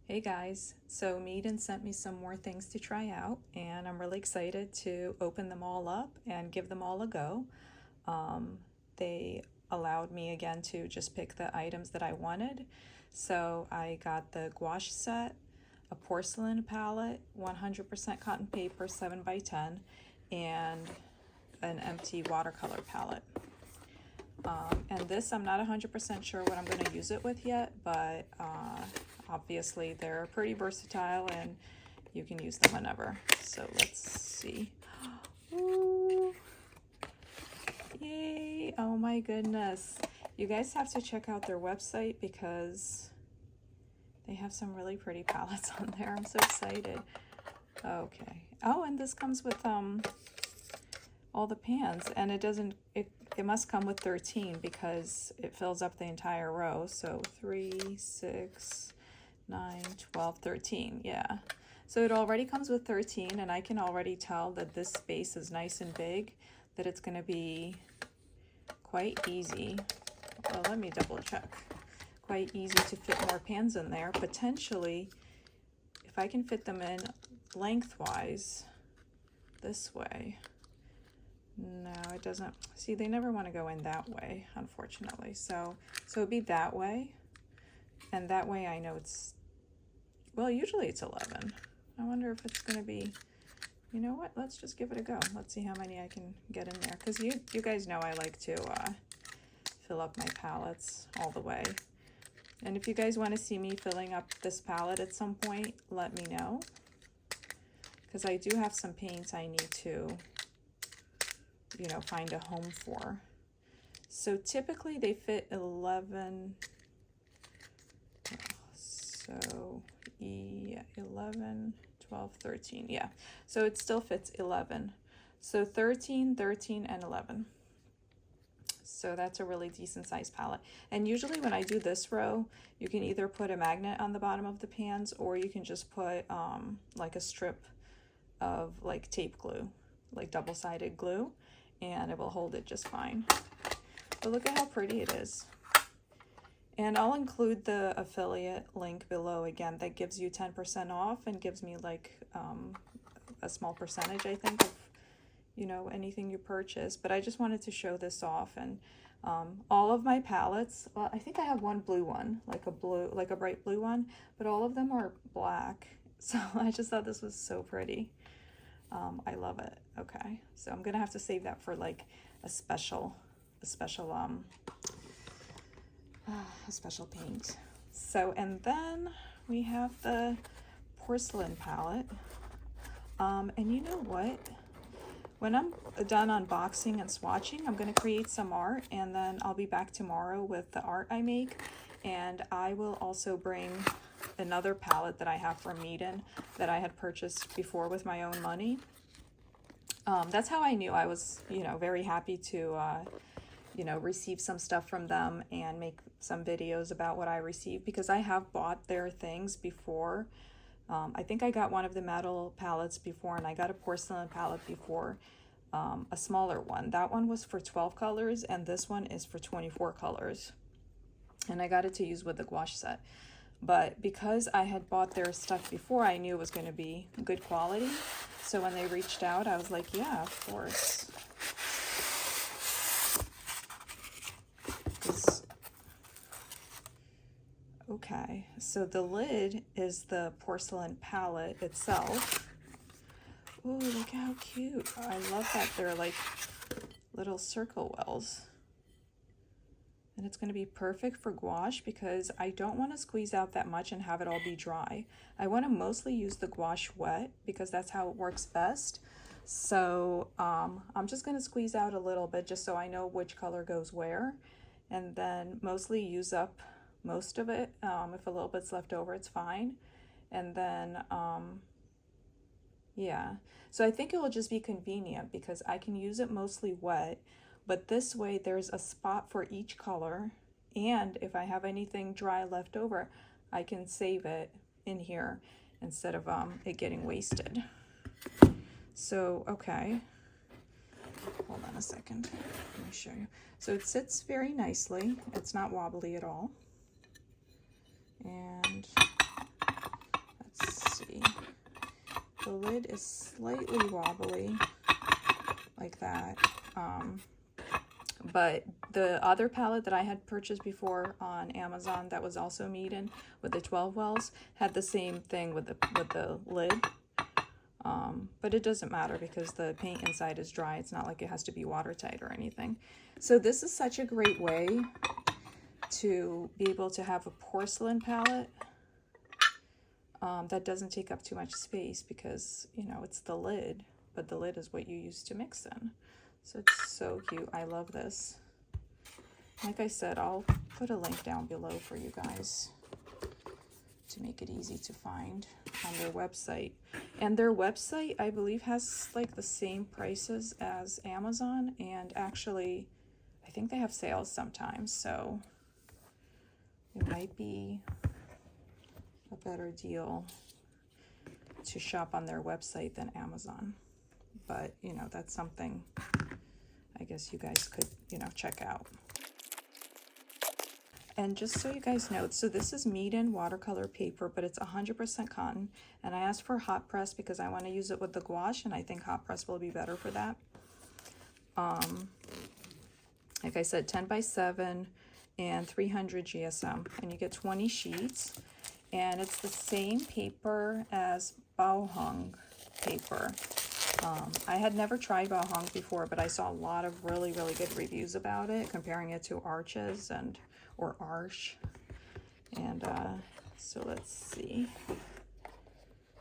Hey guys, so MEEDEN sent me some more things to try out and I'm really excited to open them all up and give them all a go. They allowed me again to just pick the items that I wanted. So I got the gouache set, a porcelain palette, 100% cotton paper 7x10, and an empty watercolor palette. And this, I'm not 100% sure what I'm going to use it with yet, but obviously they're pretty versatile and you can use them whenever. So let's see. Ooh. Yay! Oh my goodness. You guys have to check out their website because they have some really pretty palettes on there. I'm so excited. Okay. Oh, and this comes with all the pans, and it must come with 13 because it fills up the entire row. So 3, 6, 9, 12, 13. Yeah. So it already comes with 13, and I can already tell that this space is nice and big, that it's going to be quite easy. Well, let me double check. Quite easy to fit more pans in there. Potentially, if I can fit them in lengthwise this way. No, it doesn't. See, they never want to go in that way, unfortunately. So it'd be that way. And that way I know it's, well, usually it's 11. I wonder if it's going to be, you know what? Let's just give it a go. Let's see how many I can get in there. Because you guys know I like to fill up my palettes all the way. And if you guys want to see me filling up this palette at some point, let me know. Because I do have some paints I need to, you know, find a home for. So typically they fit 11. So yeah, 11, 12, 13. Yeah, so it still fits 11. So 13, 13, and 11. So that's a really decent size palette. And usually when I do this row, you can either put a magnet on the bottom of the pans, or you can just put like a strip of like tape glue, like double-sided glue, and it will hold it just fine. But look at how pretty it is. And I'll include the affiliate link below again that gives you 10% off and gives me like a small percentage, I think, of, you know, anything you purchase. But I just wanted to show this off. And all of my palettes, well, I think I have one blue one, like a bright blue one, but all of them are black. So I just thought this was so pretty. I love it. Okay, so I'm gonna have to save that for like a special paint. So, and then we have the porcelain palette. And you know what? When I'm done unboxing and swatching, I'm gonna create some art, and then I'll be back tomorrow with the art I make. And I will also bring another palette that I have from MEEDEN that I had purchased before with my own money. That's how I knew I was, you know, very happy to, you know, receive some stuff from them and make some videos about what I received, because I have bought their things before. I think I got one of the metal palettes before, and I got a porcelain palette before, a smaller one. That one was for 12 colors, and this one is for 24 colors. And I got it to use with the gouache set. But because I had bought their stuff before, I knew it was going to be good quality. So when they reached out, I was like, yeah, of course. Okay, so the lid is the porcelain palette itself. Ooh, look how cute. I love that they're like little circle wells. And it's going to be perfect for gouache because I don't want to squeeze out that much and have it all be dry. I want to mostly use the gouache wet because that's how it works best. So I'm just going to squeeze out a little bit just so I know which color goes where, and then mostly use up most of it. If a little bit's left over, it's fine. And then yeah, so I think it will just be convenient because I can use it mostly wet, but this way there's a spot for each color, and if I have anything dry left over, I can save it in here instead of it getting wasted. So okay, hold on a second, let me show you. So it sits very nicely, it's not wobbly at all. And The lid is slightly wobbly, like that. But the other palette that I had purchased before on Amazon that was also MEEDEN with the 12 wells had the same thing with the lid. But it doesn't matter because the paint inside is dry. It's not like it has to be watertight or anything. So this is such a great way to be able to have a porcelain palette that doesn't take up too much space because, you know, it's the lid, but the lid is what you use to mix in. So it's so cute. I love this. Like I said, I'll put a link down below for you guys to make it easy to find on their website. And their website, I believe, has like the same prices as Amazon, and actually I think they have sales sometimes, so it might be a better deal to shop on their website than Amazon. But, you know, that's something I guess you guys could, you know, check out. And just so you guys know, so this is MEEDEN watercolor paper, but it's 100% cotton. And I asked for hot press because I want to use it with the gouache, and I think hot press will be better for that. Like I said, 10 by 7 and 300 GSM, and you get 20 sheets. And it's the same paper as Bao paper. I had never tried Bao before, but I saw a lot of really good reviews about it, comparing it to Arches or Arch. And so let's see.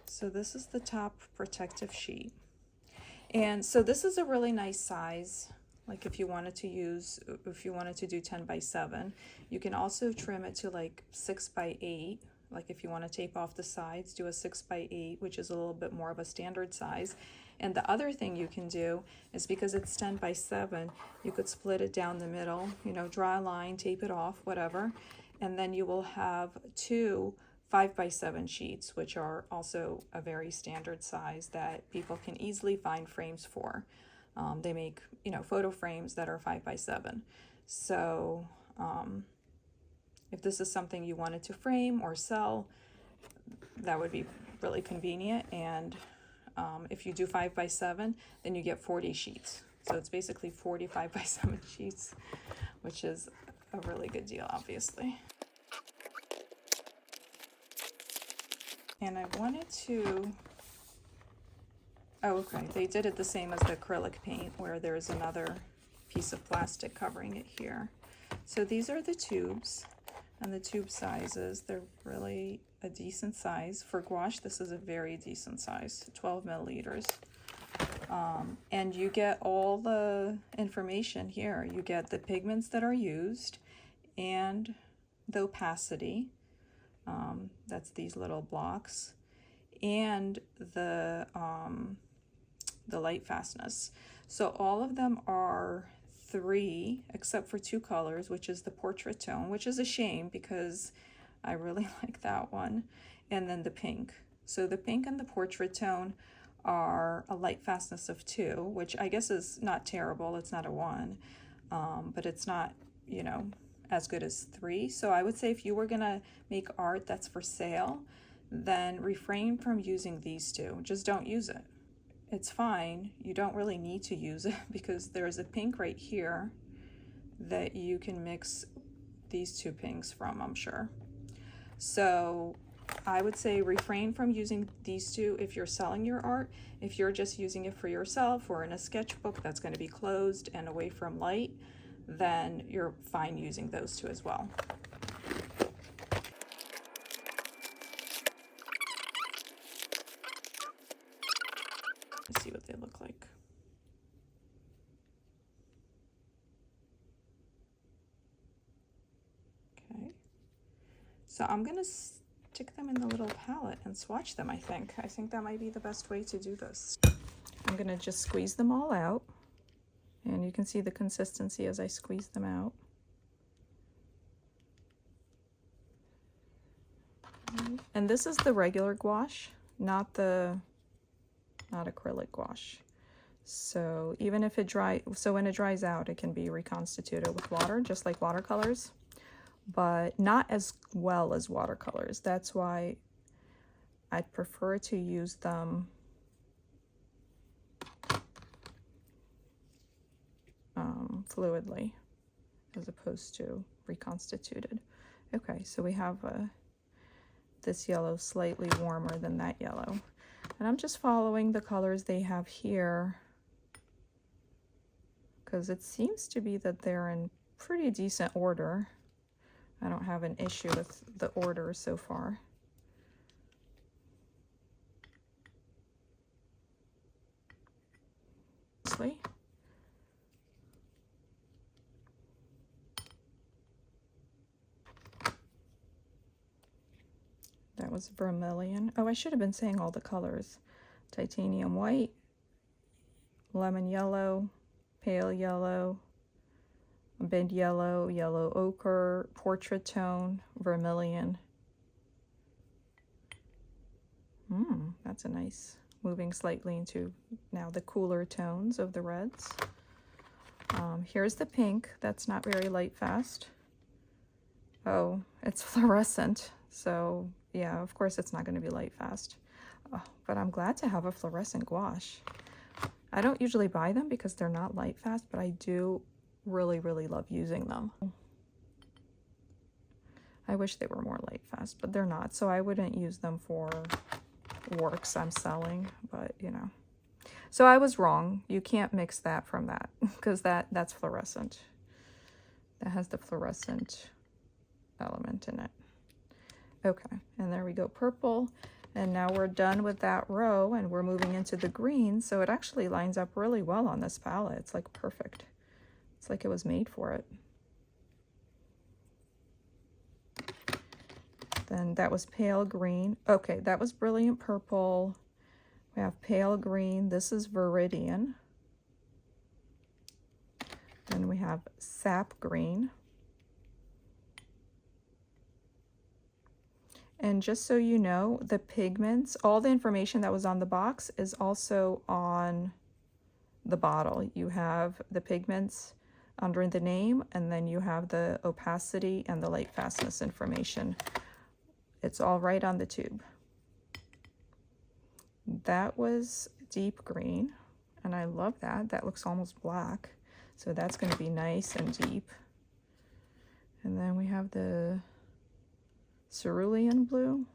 So this is the top protective sheet. And so this is a really nice size. Like if you wanted to do 10 by 7, you can also trim it to like 6 by 8. Like if you want to tape off the sides, do a 6 by 8, which is a little bit more of a standard size. And the other thing you can do is, because it's 10 by 7, you could split it down the middle, you know, draw a line, tape it off, whatever. And then you will have 2 5 by 7 sheets, which are also a very standard size that people can easily find frames for. They make, you know, photo frames that are 5 by 7. So if this is something you wanted to frame or sell, that would be really convenient. And if you do 5 by 7, then you get 40 sheets. So it's basically 45 by 7 sheets, which is a really good deal, obviously. And I wanted to, oh, okay, they did it the same as the acrylic paint, where there's another piece of plastic covering it here. So these are the tubes, and the tube sizes, they're really a decent size. For gouache, this is a very decent size, 12 milliliters. And you get all the information here. You get the pigments that are used and the opacity. That's these little blocks, and the light fastness. So all of them are 3, except for 2 colors, which is the portrait tone, which is a shame because I really like that one, and then the pink. So the pink and the portrait tone are a light fastness of 2, which I guess is not terrible. It's not a 1, but it's not, you know, as good as 3. So I would say if you were gonna make art that's for sale, then refrain from using these 2. Just don't use it. It's fine. You don't really need to use it because there's a pink right here that you can mix these 2 pinks from, I'm sure. So I would say refrain from using these 2 if you're selling your art. If you're just using it for yourself or in a sketchbook that's going to be closed and away from light, then you're fine using those 2 as well. Let's see what they look like. Okay. So I'm going to stick them in the little palette and swatch them, I think. I think that might be the best way to do this. I'm going to just squeeze them all out. And you can see the consistency as I squeeze them out. And this is the regular gouache, not acrylic gouache. So even if it when it dries out, it can be reconstituted with water, just like watercolors, but not as well as watercolors. That's why I'd prefer to use them fluidly as opposed to reconstituted. Okay, so we have this yellow slightly warmer than that yellow. And I'm just following the colors they have here because it seems to be that they're in pretty decent order. I don't have an issue with the order so far. That was vermilion. Oh, I should have been saying all the colors. Titanium white, lemon yellow, pale yellow, mid yellow, yellow ochre, portrait tone, vermilion. That's a nice, moving slightly into now the cooler tones of the reds. Here's the pink. That's not very light fast. Oh, it's fluorescent. So yeah, of course it's not going to be light fast. Oh, but I'm glad to have a fluorescent gouache. I don't usually buy them because they're not light fast, but I do really, really love using them. I wish they were more light fast, but they're not. So I wouldn't use them for works I'm selling, but you know. So I was wrong. You can't mix that from that because that's fluorescent. That has the fluorescent element in it. Okay, and there we go, purple. And now we're done with that row and we're moving into the green. So it actually lines up really well on this palette. It's like perfect. It's like it was made for it. Then that was pale green. Okay, that was brilliant purple. We have pale green. This is Viridian. Then we have sap green. And just so you know, the pigments, all the information that was on the box is also on the bottle. You have the pigments under the name, and then you have the opacity and the light fastness information. It's all right on the tube. That was deep green, and I love that. That looks almost black. So that's going to be nice and deep. And then we have the cerulean blue,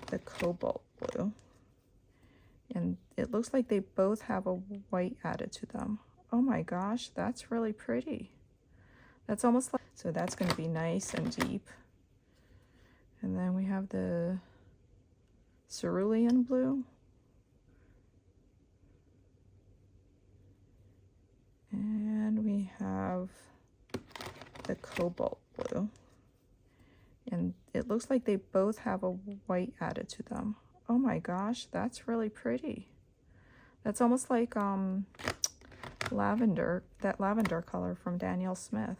the cobalt blue, and it looks like they both have a white added to them. Oh my gosh, that's really pretty. That's almost like, so that's going to be nice and deep. And then we have the cerulean blue, and we have the cobalt blue. And it looks like they both have a white added to them. Oh my gosh, that's really pretty. That's almost like lavender, that lavender color from Daniel Smith.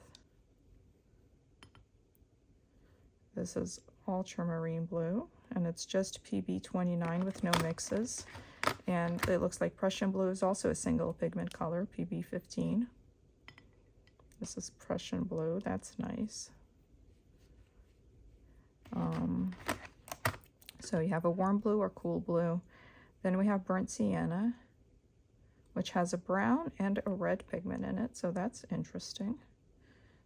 This is ultramarine blue, and it's just PB29 with no mixes. And it looks like Prussian blue is also a single pigment color, PB15. This is Prussian blue, that's nice. So you have a warm blue or cool blue. Then we have burnt sienna, which has a brown and a red pigment in it, so that's interesting.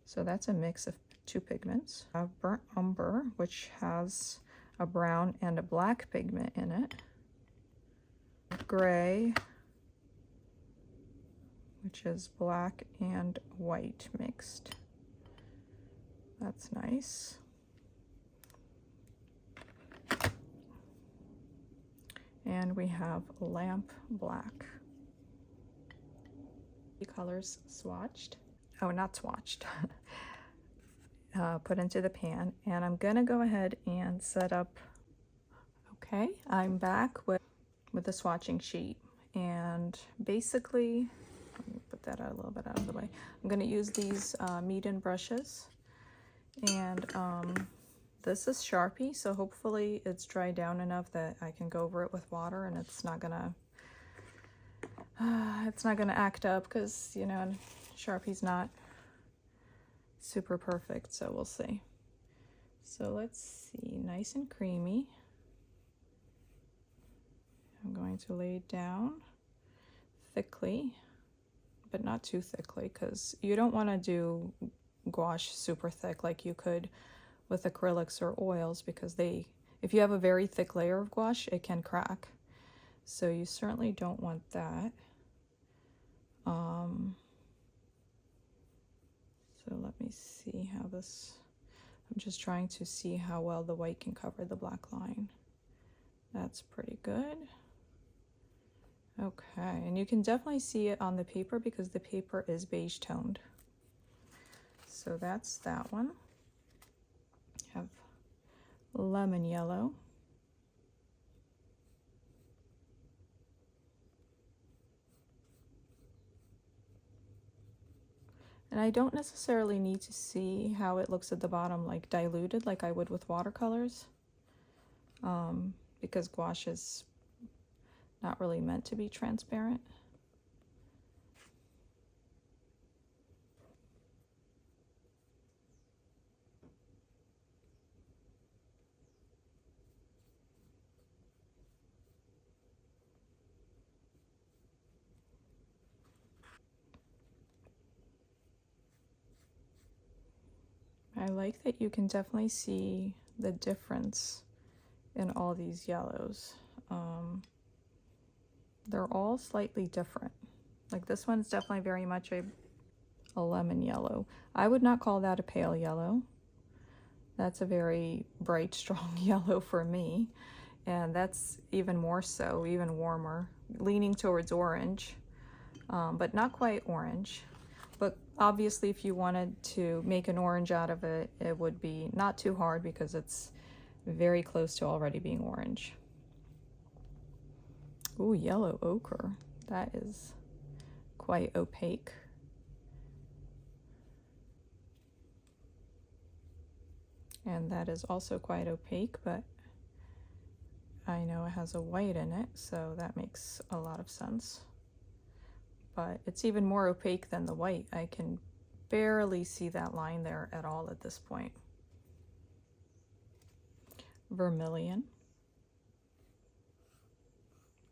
So that's a mix of two pigments. I have burnt umber, which has a brown and a black pigment in it. Gray, which is black and white mixed. That's nice. And we have lamp black. The colors swatched. Oh, not swatched. Put into the pan. And I'm gonna go ahead and set up. Okay, I'm back with the swatching sheet. And basically, let me put that out a little bit out of the way. I'm gonna use these MEEDEN brushes. And this is Sharpie, so hopefully it's dried down enough that I can go over it with water and it's not gonna act up, because you know Sharpie's not super perfect, so we'll see. So let's see, nice and creamy. I'm going to lay it down thickly, but not too thickly, because you don't want to do gouache super thick like you could with acrylics or oils, because if you have a very thick layer of gouache, it can crack. So you certainly don't want that. So let me see how this, I'm just trying to see how well the white can cover the black line. That's pretty good. Okay, and you can definitely see it on the paper because the paper is beige toned. So that's that one. Have lemon yellow. And I don't necessarily need to see how it looks at the bottom, like diluted, like I would with watercolors, because gouache is not really meant to be transparent. I like that you can definitely see the difference in all these yellows. They're all slightly different. Like this one's definitely very much a lemon yellow. I would not call that a pale yellow. That's a very bright, strong yellow for me. And that's even more so, even warmer, leaning towards orange, but not quite orange. But obviously if you wanted to make an orange out of it, it would be not too hard because it's very close to already being orange. Ooh, yellow ochre. That is quite opaque. And that is also quite opaque, but I know it has a white in it, so that makes a lot of sense. But it's even more opaque than the white. I can barely see that line there at all at this point. Vermilion.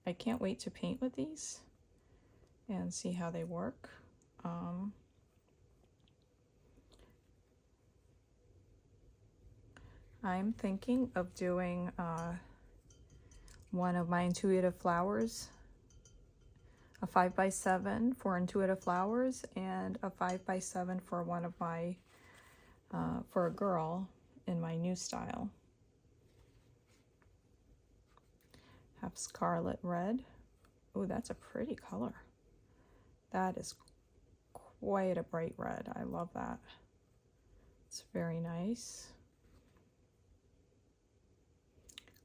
I can't wait to paint with these and see how they work. I'm thinking of doing one of my intuitive flowers, a 5x7 for intuitive flowers, and a 5x7 for one of my, for a girl in my new style. Have scarlet red. Oh, that's a pretty color. That is quite a bright red. I love that. It's very nice.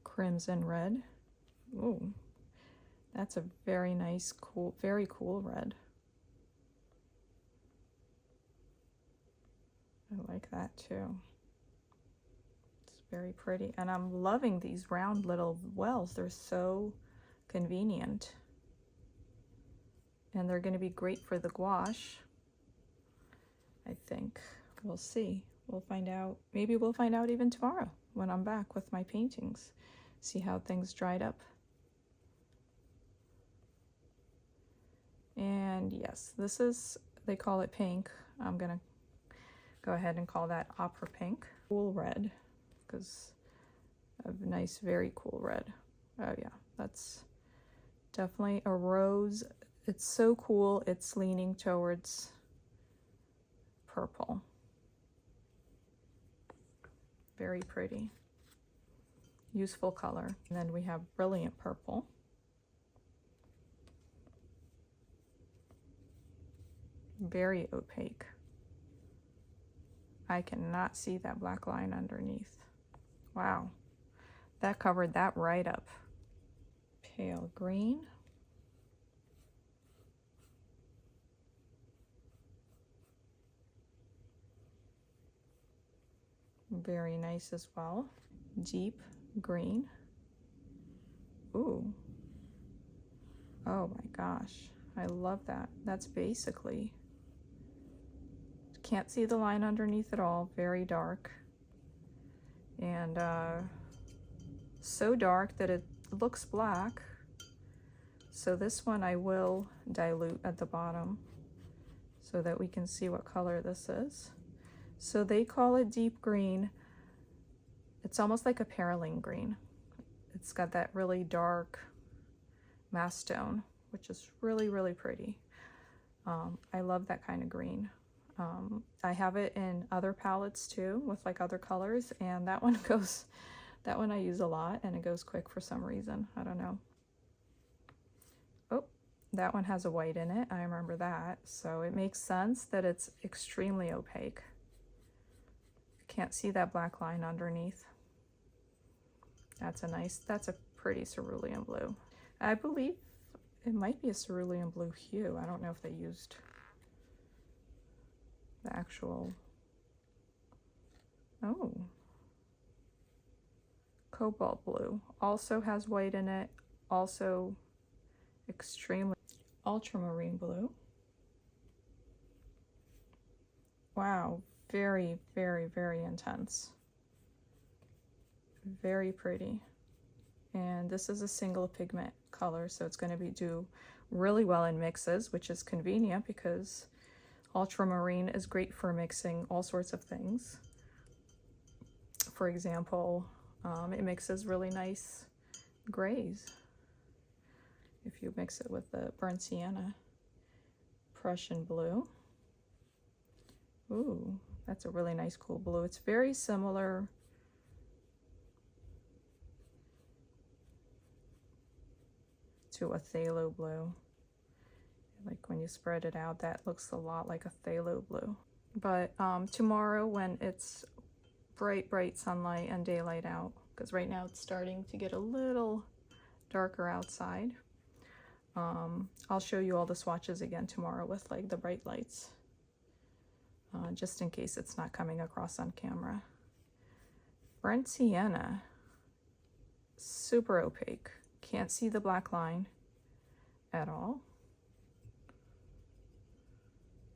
Crimson red. Ooh, that's a very nice, cool, very cool red. I like that too. It's very pretty. And I'm loving these round little wells. They're so convenient. And they're going to be great for the gouache, I think. We'll see. We'll find out. Maybe we'll find out even tomorrow when I'm back with my paintings. See how things dried up. And yes, this is, they call it pink. I'm gonna go ahead and call that opera pink. Cool red, because a nice, very cool red. Oh yeah, that's definitely a rose. It's so cool, it's leaning towards purple. Very pretty. Useful color. And then we have brilliant purple. Very opaque. I cannot see that black line underneath. Wow, that covered that right up. Pale green. Very nice as well. Deep green. Ooh. Oh my gosh, I love that. That's basically, can't see the line underneath at all. Very dark. And so dark that it looks black. So this one I will dilute at the bottom so that we can see what color this is. So they call it deep green. It's almost like a perylene green. It's got that really dark mass stone, which is really, really pretty. I love that kind of green. I have it in other palettes too, with like other colors, and that one I use a lot, and it goes quick for some reason. I don't know. Oh, that one has a white in it. I remember that. So it makes sense that it's extremely opaque. Can't see that black line underneath. That's a pretty cerulean blue. I believe it might be a cerulean blue hue. I don't know if they used the actual, oh, cobalt blue. Also has white in it, also extremely ultramarine blue. Wow, very, very, very intense. Very pretty. And this is a single pigment color, so it's going to do really well in mixes, which is convenient because ultramarine is great for mixing all sorts of things. For example, it mixes really nice grays. If you mix it with the burnt sienna, Prussian blue. Ooh, that's a really nice cool blue. It's very similar to a phthalo blue. Like when you spread it out, that looks a lot like a phthalo blue. But tomorrow, when it's bright, bright sunlight and daylight out, because right now it's starting to get a little darker outside, I'll show you all the swatches again tomorrow with like the bright lights, just in case it's not coming across on camera. Burnt sienna, super opaque. Can't see the black line at all.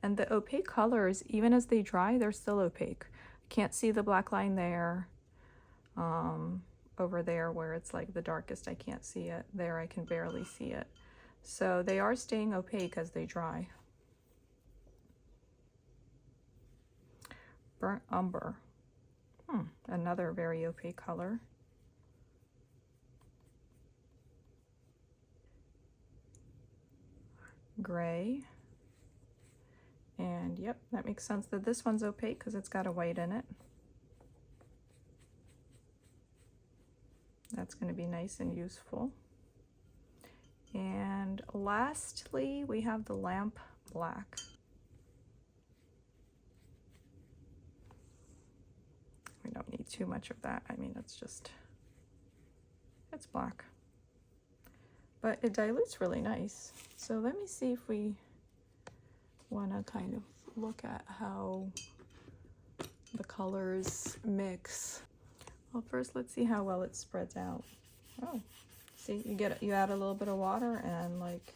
And the opaque colors, even as they dry, they're still opaque. Can't see the black line there. Over there where it's like the darkest, I can't see it. There I can barely see it. So they are staying opaque as they dry. Burnt umber. Another very opaque color. Gray. And yep, that makes sense that this one's opaque because it's got a white in it. That's going to be nice and useful. And lastly, we have the lamp black. We don't need too much of that. I mean, it's black. But it dilutes really nice. So let me see if we want to kind of look at how the colors mix. Well, first let's see how well it spreads out. Oh, see, you add a little bit of water, and like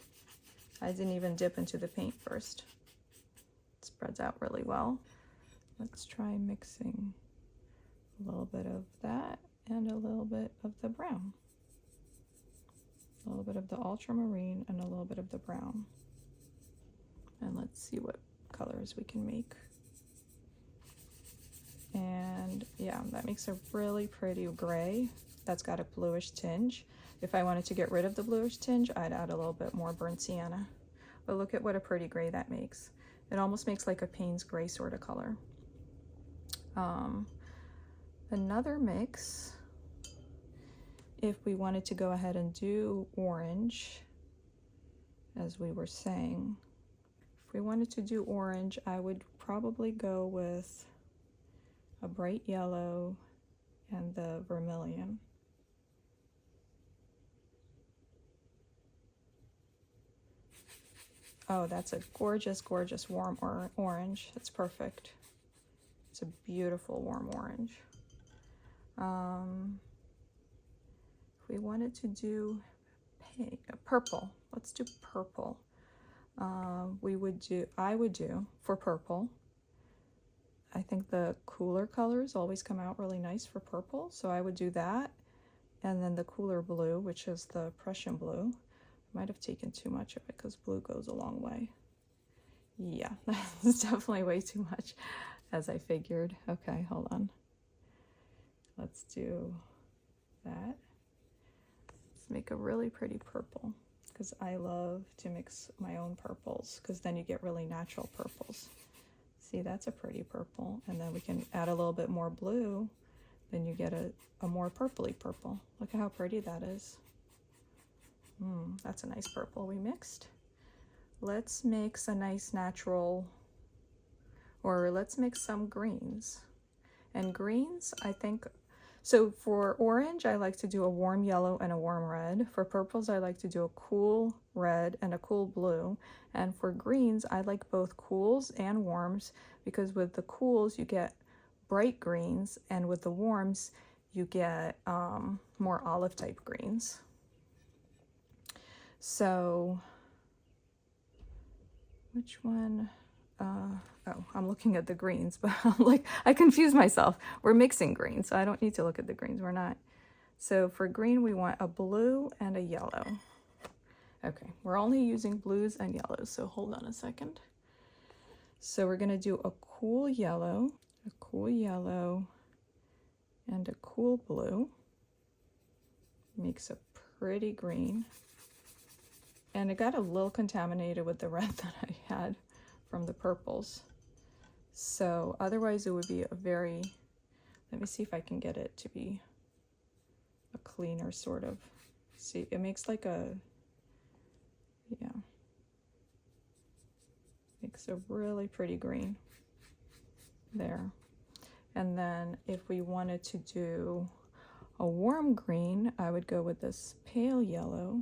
I didn't even dip into the paint first. It spreads out really well. Let's try mixing a little bit of that and a little bit of the brown. A little bit of the ultramarine and a little bit of the brown. And let's see what colors we can make. And yeah, that makes a really pretty gray that's got a bluish tinge. If I wanted to get rid of the bluish tinge, I'd add a little bit more burnt sienna. But look at what a pretty gray that makes. It almost makes like a Payne's gray sort of color. Another mix, if we wanted to go ahead and do orange, as we were saying, if we wanted to do orange, I would probably go with a bright yellow and the vermilion. Oh, that's a gorgeous, gorgeous warm orange. It's perfect. It's a beautiful warm orange. If we wanted to do purple, let's do purple. I would do for purple. I think the cooler colors always come out really nice for purple, so I would do that. And then the cooler blue, which is the Prussian blue. I might have taken too much of it because blue goes a long way. Yeah, that's definitely way too much, as I figured. Okay, hold on. Let's do that. Let's make a really pretty purple, because I love to mix my own purples, because then you get really natural purples. See, that's a pretty purple. And then we can add a little bit more blue, then you get a more purpley purple. Look at how pretty that is. That's a nice purple we mixed. Let's mix a nice natural, or let's mix some greens. And greens, I think, so for orange, I like to do a warm yellow and a warm red. For purples, I like to do a cool red and a cool blue. And for greens, I like both cools and warms, because with the cools, you get bright greens, and with the warms, you get more olive type greens. So, which one? Oh, I'm looking at the greens, but I'm like, I confuse myself. We're mixing greens, so I don't need to look at the greens. We're not. So for green, we want a blue and a yellow. Okay, we're only using blues and yellows, so hold on a second. So we're gonna do a cool yellow, and a cool blue. Makes a pretty green. And it got a little contaminated with the red that I had from the purples. So otherwise it would be a very, let me see if I can get it to be a cleaner sort of, see, it makes like a, yeah, makes a really pretty green there. And then if we wanted to do a warm green, I would go with this pale yellow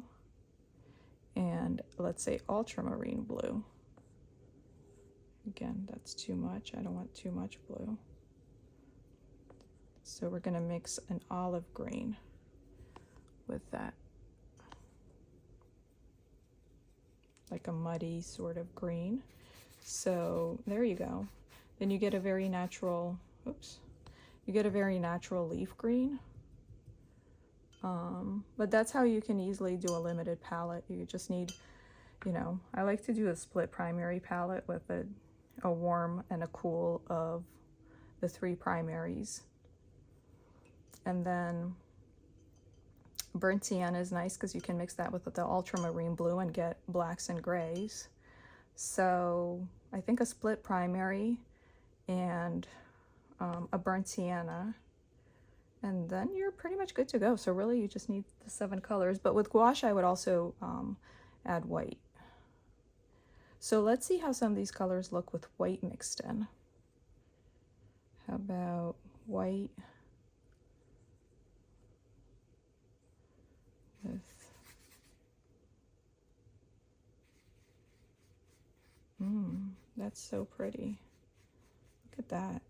and let's say ultramarine blue. Again, that's too much. I don't want too much blue. So we're going to mix an olive green with that. Like a muddy sort of green. So there you go. Then you get a very natural, oops, you get a very natural leaf green. But that's how you can easily do a limited palette. You just need, you know, I like to do a split primary palette with a warm and a cool of the 3 primaries. And then burnt sienna is nice because you can mix that with the ultramarine blue and get blacks and grays. So I think a split primary and a burnt sienna, and then you're pretty much good to go. So really you just need the 7 colors, but with gouache I would also add white. So let's see how some of these colors look with white mixed in. How about white with that's so pretty. Look at that.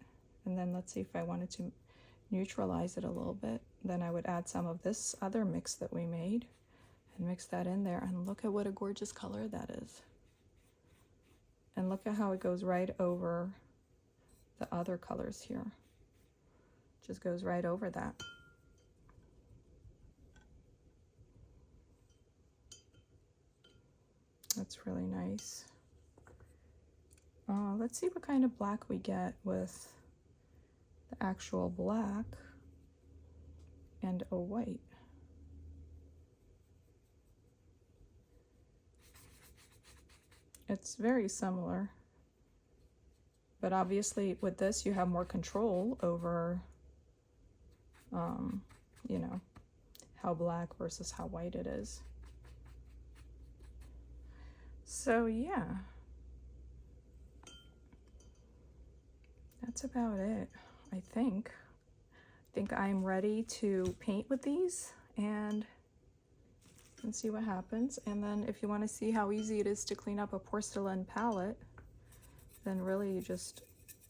And then let's see if I wanted to neutralize it a little bit, then I would add some of this other mix that we made and mix that in there, and look at what a gorgeous color that is. And look at how it goes right over the other colors here. Just goes right over that. That's really nice. Let's see what kind of black we get with the actual black and a white. It's very similar, but obviously with this you have more control over, you know, how black versus how white it is. So yeah, that's about it. I think I'm ready to paint with these and see what happens. And then if you want to see how easy it is to clean up a porcelain palette, then really you just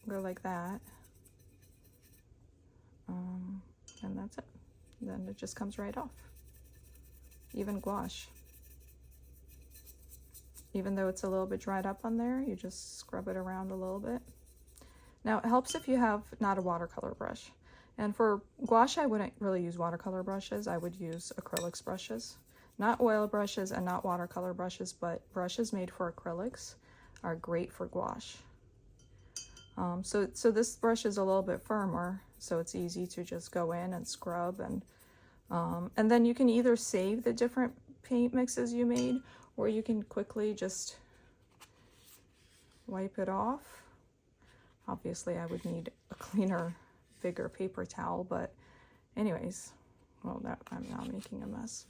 go like that, and that's it. Then it just comes right off. Even gouache, even though it's a little bit dried up on there, you just scrub it around a little bit. Now it helps if you have not a watercolor brush. And for gouache, I wouldn't really use watercolor brushes. I would use acrylics brushes. Not oil brushes and not watercolor brushes, but brushes made for acrylics. are great for gouache. So this brush is a little bit firmer, so it's easy to just go in and scrub, and then you can either save the different paint mixes you made, or you can quickly just wipe it off. Obviously, I would need a cleaner, bigger paper towel, but anyways, well, that I'm now making a mess,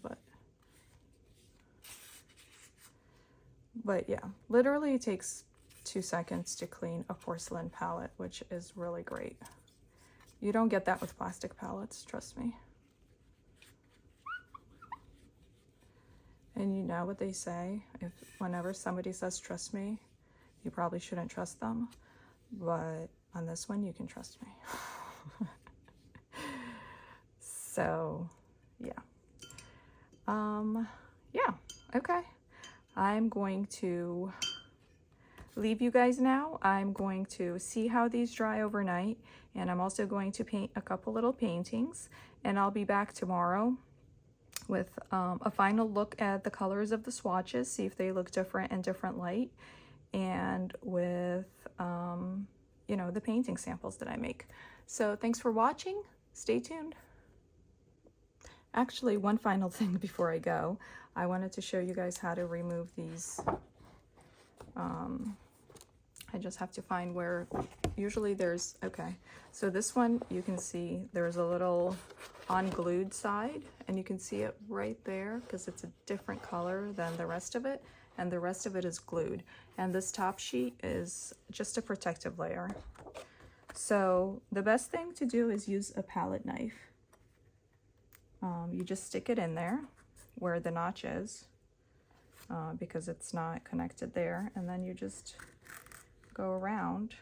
but yeah, literally it takes 2 seconds to clean a porcelain palette, which is really great. You don't get that with plastic palettes, trust me. And you know what they say, whenever somebody says trust me, you probably shouldn't trust them, but on this one you can trust me. So yeah, okay, I'm going to leave you guys now. I'm going to see how these dry overnight, and I'm also going to paint a couple little paintings, and I'll be back tomorrow with a final look at the colors of the swatches, see if they look different in different light, and with you know, the painting samples that I make. So thanks for watching, stay tuned. Actually, one final thing before I go, I wanted to show you guys how to remove these. I just have to find where, usually there's, okay, so this one you can see there's a little unglued side, and you can see it right there because it's a different color than the rest of it, and the rest of it is glued, and this top sheet is just a protective layer. So the best thing to do is use a palette knife. You just stick it in there where the notch is, because it's not connected there, and then you just go around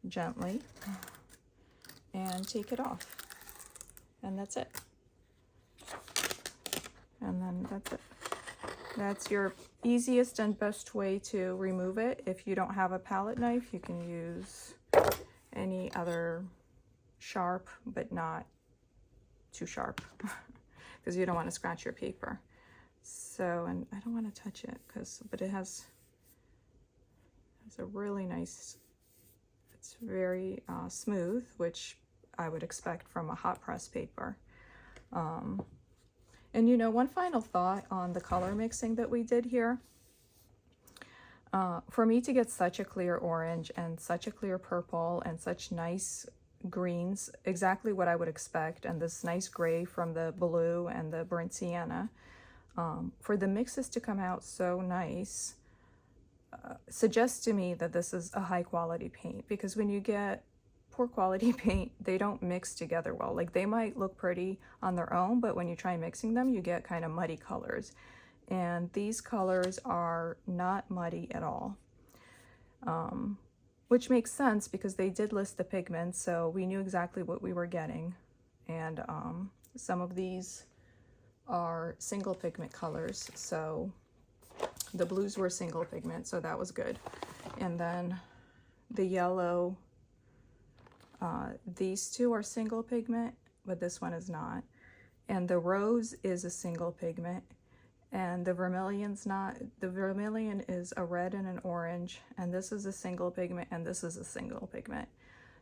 gently and take it off, and that's it. And then that's it. That's your easiest and best way to remove it. If you don't have a palette knife, you can use any other sharp, but not too sharp, because you don't want to scratch your paper. So, and I don't want to touch it but it has a really nice, it's very smooth, which I would expect from a hot press paper. And you know, one final thought on the color mixing that we did here. For me to get such a clear orange and such a clear purple and such nice greens, exactly what I would expect, and this nice gray from the blue and the burnt sienna, for the mixes to come out so nice, suggests to me that this is a high quality paint, because when you get poor quality paint, they don't mix together well. Like, they might look pretty on their own, but when you try mixing them, you get kind of muddy colors. And these colors are not muddy at all, which makes sense because they did list the pigments, so we knew exactly what we were getting. And some of these are single pigment colors, so the blues were single pigment, so that was good. And then the yellow, these two are single pigment, but this one is not. And the rose is a single pigment, and the vermilion's not. The vermilion is a red and an orange, and this is a single pigment, and this is a single pigment.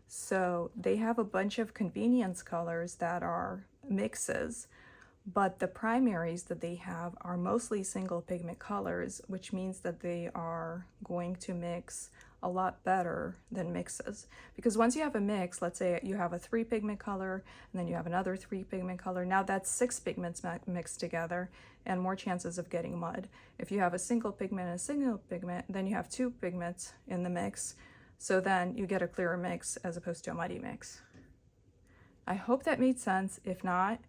So they have a bunch of convenience colors that are mixes, but the primaries that they have are mostly single pigment colors, which means that they are going to mix a lot better than mixes. Because once you have a mix, let's say you have a 3 pigment color, and then you have another 3 pigment color, now that's 6 pigments mixed together, and more chances of getting mud. If you have a single pigment and a single pigment, then you have 2 pigments in the mix, so then you get a clearer mix as opposed to a muddy mix. I hope that made sense. If not,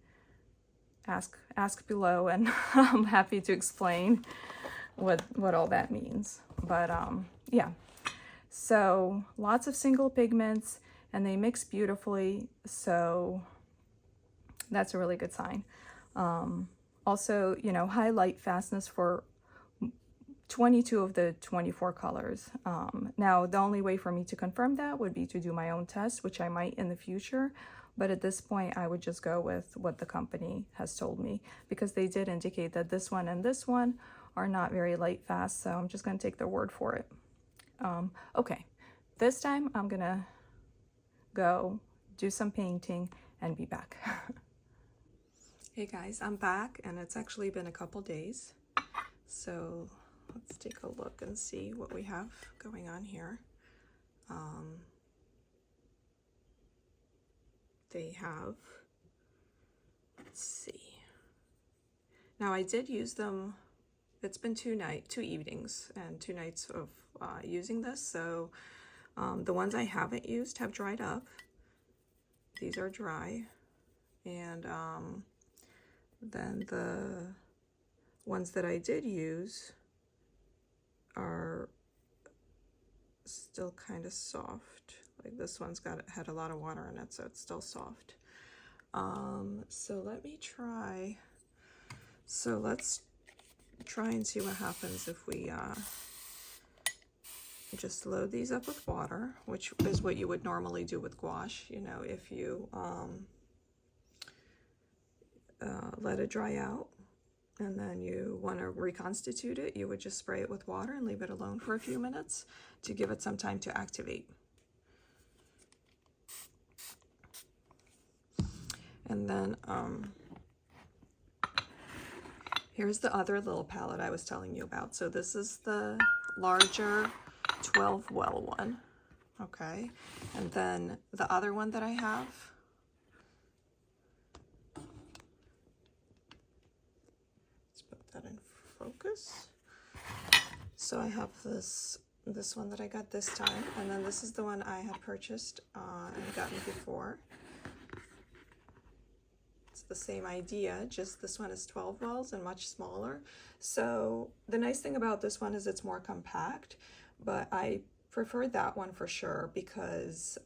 ask below, and I'm happy to explain what all that means. But yeah, so lots of single pigments, and they mix beautifully, so that's a really good sign. Also, you know, highlight fastness for 22 of the 24 colors. Now, the only way for me to confirm that would be to do my own test, which I might in the future. But at this point, I would just go with what the company has told me, because they did indicate that this one and this one are not very light fast, so I'm just going to take their word for it. Okay, this time I'm going to go do some painting and be back. Hey guys, I'm back, and it's actually been a couple days. So let's take a look and see what we have going on here. They have, let's see. Now I did use them, it's been two evenings and 2 nights of using this. So the ones I haven't used have dried up. These are dry. And then the ones that I did use are still kind of soft. Like this one's had a lot of water in it, so it's still soft. So let me try. So let's try and see what happens if we just load these up with water, which is what you would normally do with gouache. You know, if you let it dry out and then you want to reconstitute it, you would just spray it with water and leave it alone for a few minutes to give it some time to activate. And then here's the other little palette I was telling you about. So this is the larger 12 well one, okay? And then the other one that I have, let's put that in focus. So I have this one that I got this time, and then this is the one I had purchased and gotten before. The same idea, just this one is 12 wells and much smaller. So the nice thing about this one is it's more compact, but I prefer that one for sure because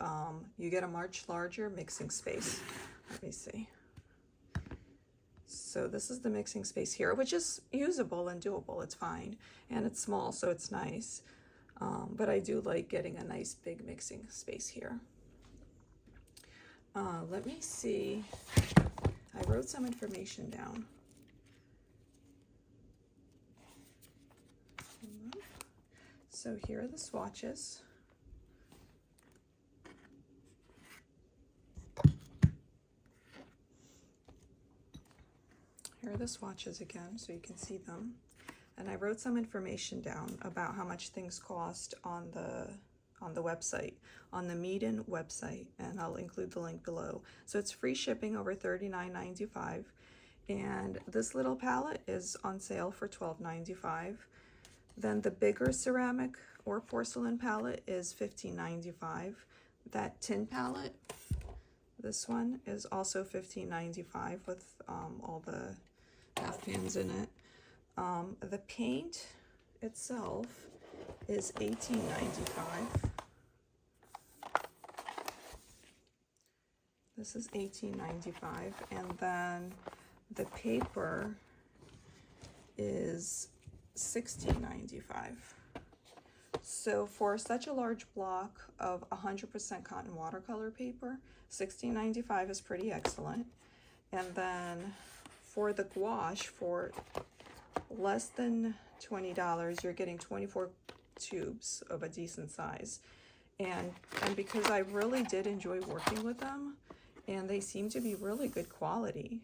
you get a much larger mixing space. Let me see. So this is the mixing space here, which is usable and doable. It's fine, and it's small, so it's nice. But I do like getting a nice big mixing space here. Let me see. I wrote some information down. So here are the swatches. Here are the swatches again, so you can see them. And I wrote some information down about how much things cost on the website, on the MEEDEN website, and I'll include the link below. So it's free shipping over $39.95, and this little palette is on sale for $12.95. Then the bigger ceramic or porcelain palette is $15.95. That tin palette, this one, is also $15.95 with all the bath pans in it. The paint itself is $18.95. This is $18.95, and then the paper is $16.95. So for such a large block of 100% cotton watercolor paper, $16.95 is pretty excellent. And then for the gouache, for less than $20, you're getting 24 tubes of a decent size. And because I really did enjoy working with them, and they seem to be really good quality,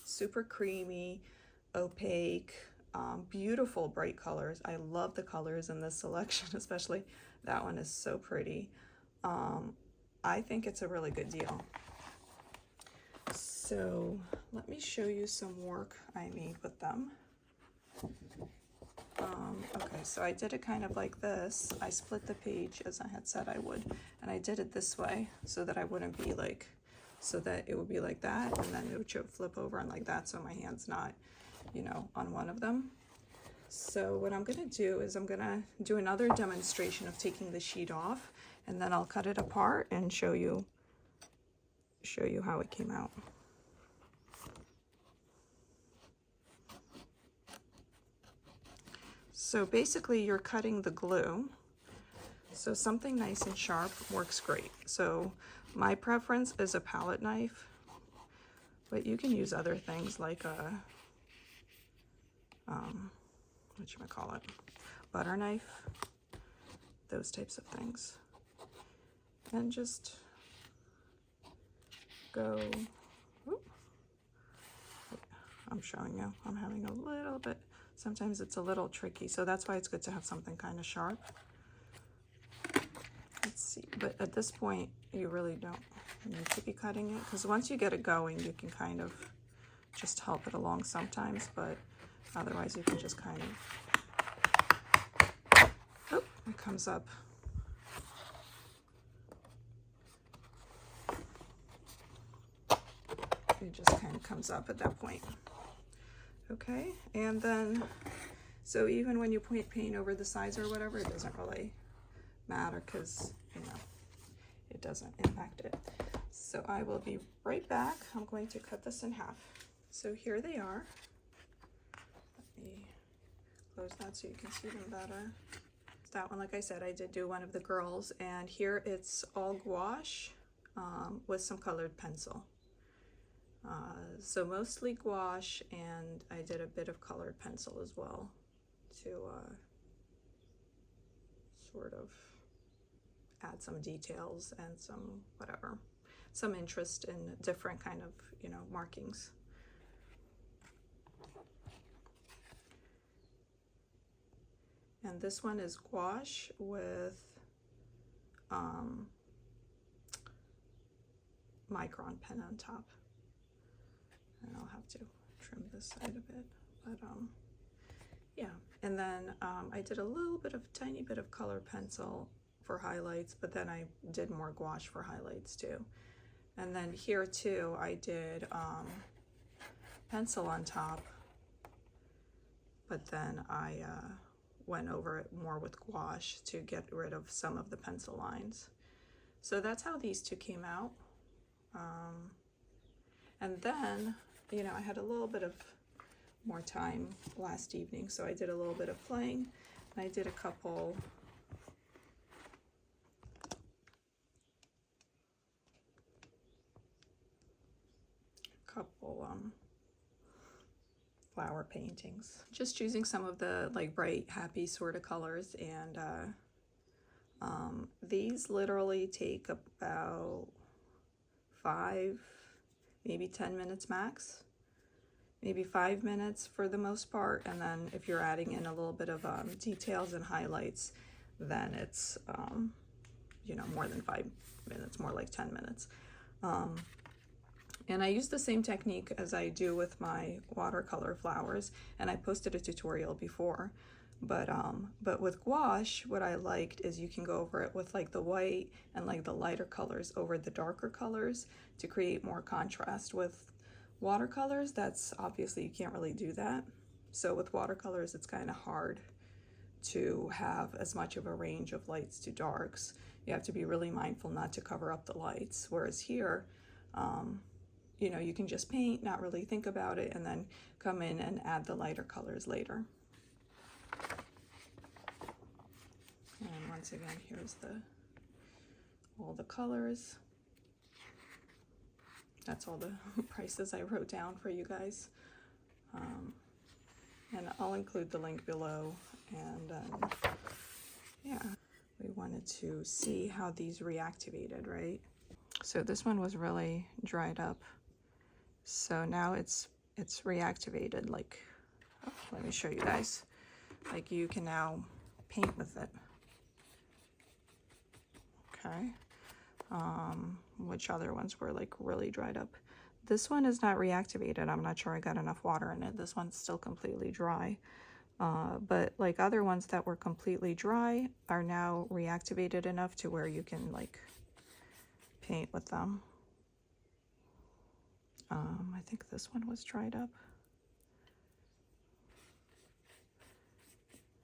super creamy, opaque, beautiful bright colors. I love the colors in this selection, especially that one is so pretty. I think it's a really good deal. So let me show you some work I made with them. Okay, so I did it kind of like this. I split the page as I had said I would, and I did it this way so that I wouldn't be like, so that it would be like that, and then it would flip over and like that, so my hand's not, you know, on one of them. So what I'm gonna do is I'm gonna do another demonstration of taking the sheet off, and then I'll cut it apart and show you how it came out. So basically you're cutting the glue. So something nice and sharp works great. So my preference is a palette knife, but you can use other things like a whatchamacallit, butter knife, those types of things. And just go, whoop. I'm showing you, I'm having a little bit, sometimes it's a little tricky, so that's why it's good to have something kind of sharp. Let's see, but at this point, you really don't need to be cutting it, because once you get it going, you can kind of just help it along sometimes, but otherwise you can just kind of, oh, it comes up. It just kind of comes up at that point. Okay, and then, so even when you paint over the sides or whatever, it doesn't really matter because, you know, it doesn't impact it. So I will be right back. I'm going to cut this in half. So here they are. Let me close that so you can see them better. That one, like I said, I did do one of the girls, and here it's all gouache with some colored pencil. So mostly gouache, and I did a bit of colored pencil as well to sort of add some details and some whatever, some interest in different kind of, you know, markings. And this one is gouache with micron pen on top. And I'll have to trim this side a bit, but yeah. And then I did a little bit of, tiny bit of colored pencil for highlights, but then I did more gouache for highlights too. And then here too, I did pencil on top, but then I went over it more with gouache to get rid of some of the pencil lines. So that's how these two came out. And then, you know, I had a little bit of more time last evening, so I did a little bit of playing, and I did a couple flower paintings, just choosing some of the like bright, happy sort of colors. And these literally take about 5, maybe 10 minutes max, maybe 5 minutes for the most part. And then if you're adding in a little bit of details and highlights, then it's you know, more than 5 minutes, more like 10 minutes. And I use the same technique as I do with my watercolor flowers, and I posted a tutorial before. But with gouache, what I liked is you can go over it with like the white and like the lighter colors over the darker colors to create more contrast. With watercolors, that's obviously, you can't really do that. So with watercolors, it's kind of hard to have as much of a range of lights to darks. You have to be really mindful not to cover up the lights. Whereas here, you know, you can just paint, not really think about it, and then come in and add the lighter colors later. And once again, here's all the colors. That's all the prices I wrote down for you guys. And I'll include the link below. And yeah, we wanted to see how these reactivated, right? So this one was really dried up. So now it's reactivated. Like, oh, let me show you guys. Like, you can now paint with it. Okay. Which other ones were like really dried up? This one is not reactivated. I'm not sure I got enough water in it. This one's still completely dry. But like other ones that were completely dry are now reactivated enough to where you can like paint with them. I think this one was dried up.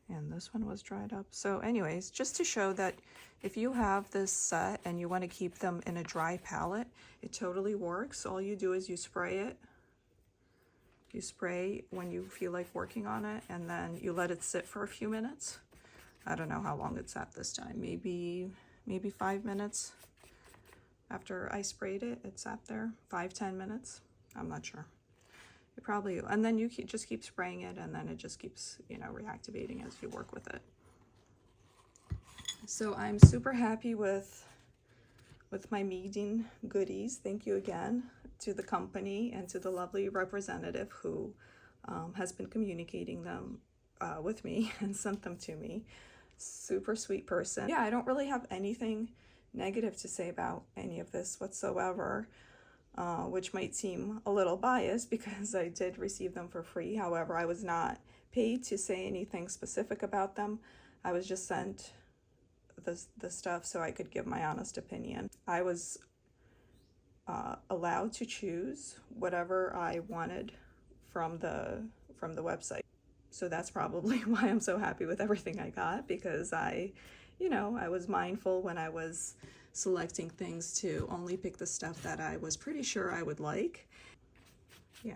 And this one was dried up. So anyways, just to show that if you have this set and you want to keep them in a dry palette, it totally works. All you do is you spray it. You spray when you feel like working on it, and then you let it sit for a few minutes. I don't know how long it sat this time. Maybe 5 minutes. After I sprayed it, it sat there 5-10 minutes. I'm not sure. It probably, and then you just keep spraying it, and then it just keeps, you know, reactivating as you work with it. So I'm super happy with my MEEDEN goodies. Thank you again to the company and to the lovely representative who has been communicating them with me and sent them to me. Super sweet person. Yeah, I don't really have anything negative to say about any of this whatsoever, which might seem a little biased because I did receive them for free. However, I was not paid to say anything specific about them. I was just sent the stuff so I could give my honest opinion. I was allowed to choose whatever I wanted from the website. So that's probably why I'm so happy with everything I got, because I was mindful when I was selecting things to only pick the stuff that I was pretty sure I would like. Yeah.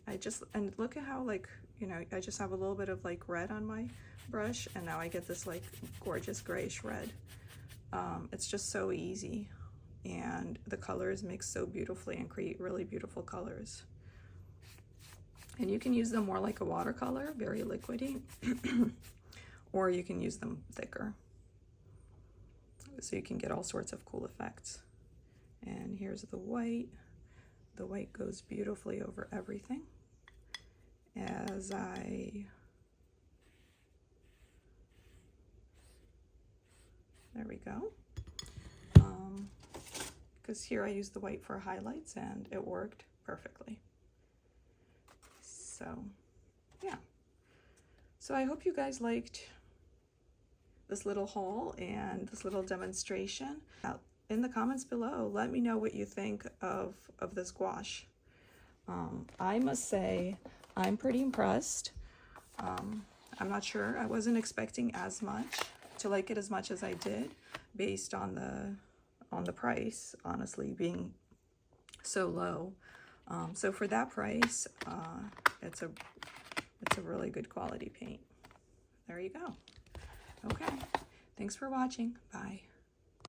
And look at how, like, you know, I just have a little bit of like red on my brush, and now I get this like gorgeous grayish red. It's just so easy, and the colors mix so beautifully and create really beautiful colors. And you can use them more like a watercolor, very liquidy, or you can use them thicker. So you can get all sorts of cool effects. And here's the white. The white goes beautifully over everything. As there we go. Because here I used the white for highlights and it worked perfectly. So yeah. So I hope you guys liked this little haul and this little demonstration. In the comments below, let me know what you think of this gouache. I must say, I'm pretty impressed. I'm not sure. I wasn't expecting to like it as much as I did, based on the price, honestly, being so low. So for that price, it's a really good quality paint. There you go. Okay, thanks for watching. Bye.